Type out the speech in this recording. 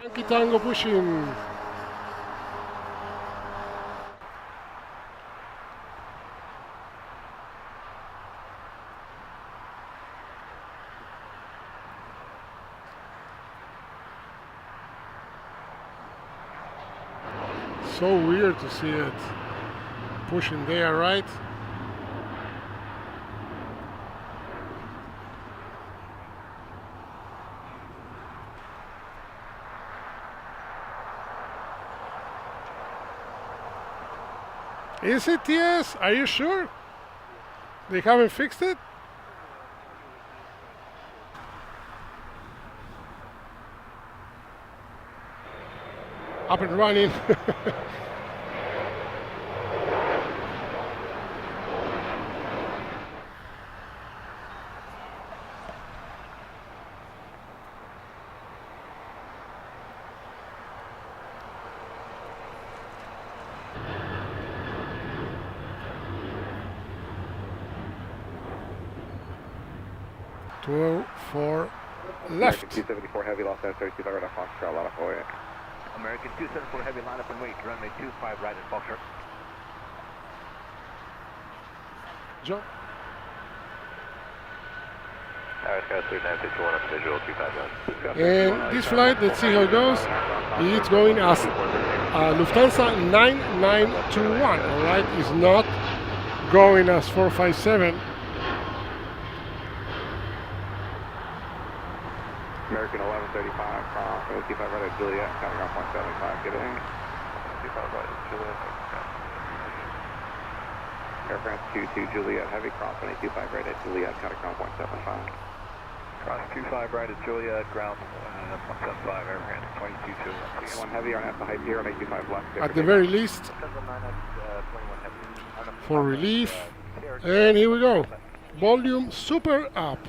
Yankee Tango pushing. So weird to see it pushing there, right? Is it? Yes. Are you sure? They haven't fixed it? Up and running. For left. American 274 Heavy, Los Angeles 32 right off Foxtrot, a lot of Hawaii. American 274 Heavy, line up and wait. Runway 25 right at Foxtrot. Jump. Sky 3961 up visual 25 And this flight, let's see how it goes. It's going as Lufthansa 9921, all right? It's not going as 457. American 1135 cross, 25 right at Juliet, counting off 175, get in. 25 right at Juliet. Air France 22 Juliet, heavy cross, 25 right at Juliet, counting off 175. Cross 25 right at Juliet, ground 175, Air France 22 One heavy on at the height 0, 25 left. At the very least, for relief. And here we go. Volume super up.